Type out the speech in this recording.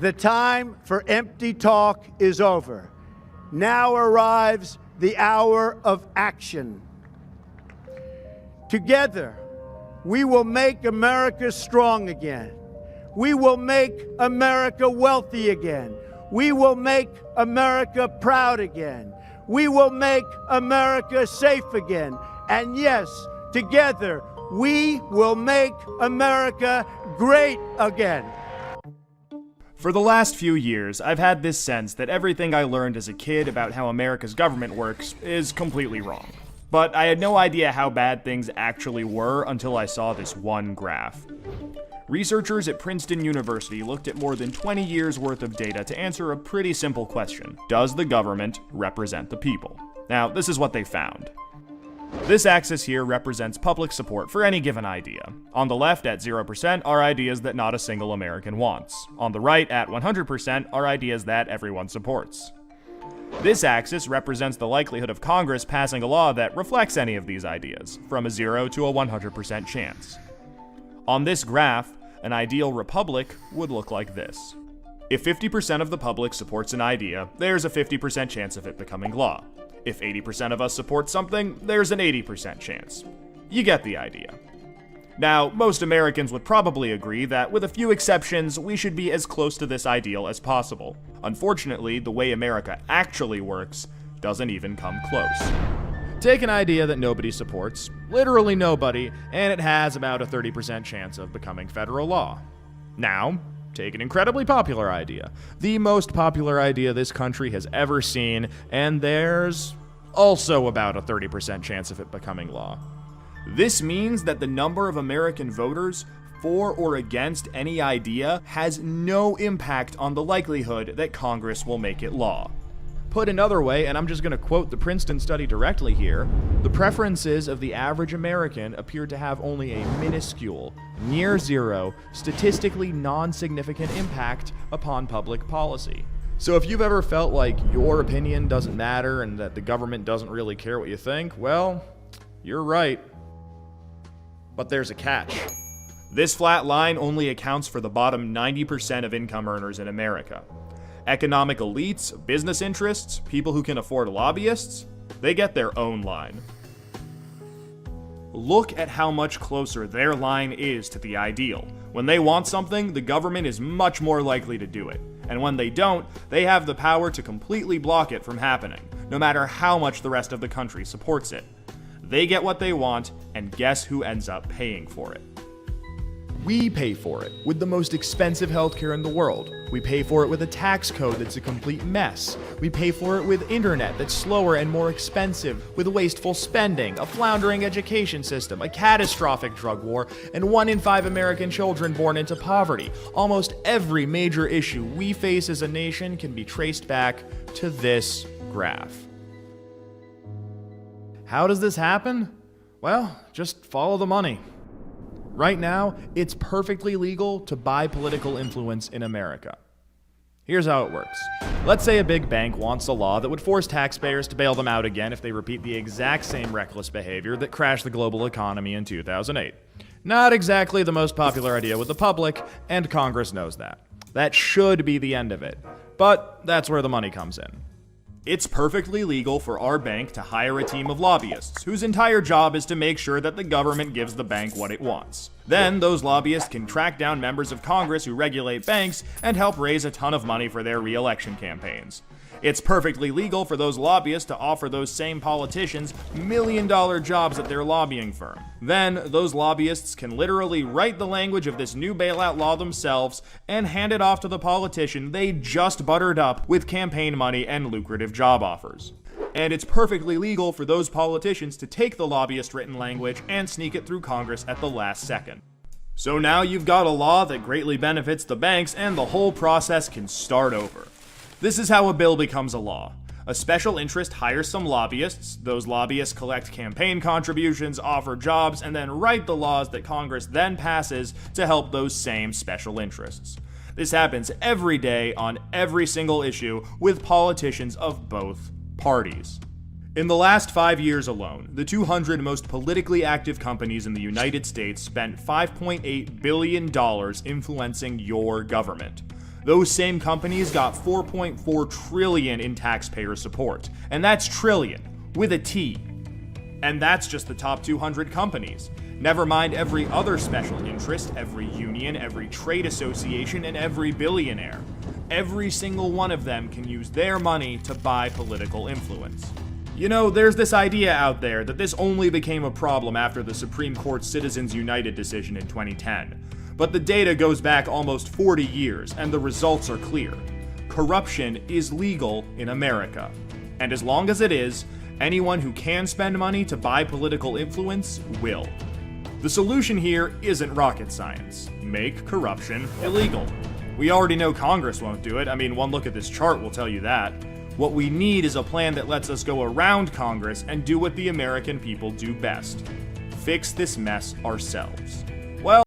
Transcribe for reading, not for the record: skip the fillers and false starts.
The time for empty talk is over. Now arrives the hour of action. Together, we will make America strong again. We will make America wealthy again. We will make America proud again. We will make America safe again. And yes, together, we will make America great again. For the last few years, I've had this sense that everything I learned as a kid about how America's government works is completely wrong. But I had no idea how bad things actually were until I saw this one graph. Researchers at Princeton University looked at more than 20 years worth of data to answer a pretty simple question. Does the government represent the people? Now, this is what they found. This axis here represents public support for any given idea. On the left, at 0%, are ideas that not a single American wants. On the right, at 100%, are ideas that everyone supports. This axis represents the likelihood of Congress passing a law that reflects any of these ideas, from a 0 to a 100% chance. On this graph, an ideal republic would look like this. If 50% of the public supports an idea, there's a 50% chance of it becoming law. If 80% of us support something, there's an 80% chance. You get the idea. Now, most Americans would probably agree that, with a few exceptions, we should be as close to this ideal as possible. Unfortunately, the way America actually works doesn't even come close. Take an idea that nobody supports, literally nobody, and it has about a 30% chance of becoming federal law. Now, take an incredibly popular idea, the most popular idea this country has ever seen, and there's also about a 30% chance of it becoming law. This means that the number of American voters for or against any idea has no impact on the likelihood that Congress will make it law. Put another way, and I'm just going to quote the Princeton study directly here, the preferences of the average American appear to have only a minuscule, near zero, statistically non-significant impact upon public policy. So if you've ever felt like your opinion doesn't matter and that the government doesn't really care what you think, well, you're right. But there's a catch. This flat line only accounts for the bottom 90% of income earners in America. Economic elites, business interests, people who can afford lobbyists, they get their own line. Look at how much closer their line is to the ideal. When they want something, the government is much more likely to do it. And when they don't, they have the power to completely block it from happening, no matter how much the rest of the country supports it. They get what they want, and guess who ends up paying for it? We pay for it with the most expensive healthcare in the world. We pay for it with a tax code that's a complete mess. We pay for it with internet that's slower and more expensive, with wasteful spending, a floundering education system, a catastrophic drug war, and 1 in 5 American children born into poverty. Almost every major issue we face as a nation can be traced back to this graph. How does this happen? Well, just follow the money. Right now, it's perfectly legal to buy political influence in America. Here's how it works. Let's say a big bank wants a law that would force taxpayers to bail them out again if they repeat the exact same reckless behavior that crashed the global economy in 2008. Not exactly the most popular idea with the public, and Congress knows that. That should be the end of it. But that's where the money comes in. It's perfectly legal for our bank to hire a team of lobbyists whose entire job is to make sure that the government gives the bank what it wants. Then those lobbyists can track down members of Congress who regulate banks and help raise a ton of money for their re-election campaigns. It's perfectly legal for those lobbyists to offer those same politicians million-dollar jobs at their lobbying firm. Then, those lobbyists can literally write the language of this new bailout law themselves and hand it off to the politician they just buttered up with campaign money and lucrative job offers. And it's perfectly legal for those politicians to take the lobbyist-written language and sneak it through Congress at the last second. So now you've got a law that greatly benefits the banks, and the whole process can start over. This is how a bill becomes a law. A special interest hires some lobbyists, those lobbyists collect campaign contributions, offer jobs, and then write the laws that Congress then passes to help those same special interests. This happens every day on every single issue with politicians of both parties. In the last 5 years alone, the 200 most politically active companies in the United States spent $5.8 billion influencing your government. Those same companies got $4.4 trillion in taxpayer support. And that's trillion, with a T. And that's just the top 200 companies. Never mind every other special interest, every union, every trade association, and every billionaire. Every single one of them can use their money to buy political influence. You know, there's this idea out there that this only became a problem after the Supreme Court's Citizens United decision in 2010. But the data goes back almost 40 years, and the results are clear. Corruption is legal in America. And as long as it is, anyone who can spend money to buy political influence will. The solution here isn't rocket science. Make corruption illegal. We already know Congress won't do it. I mean, one look at this chart will tell you that. What we need is a plan that lets us go around Congress and do what the American people do best. Fix this mess ourselves. Well,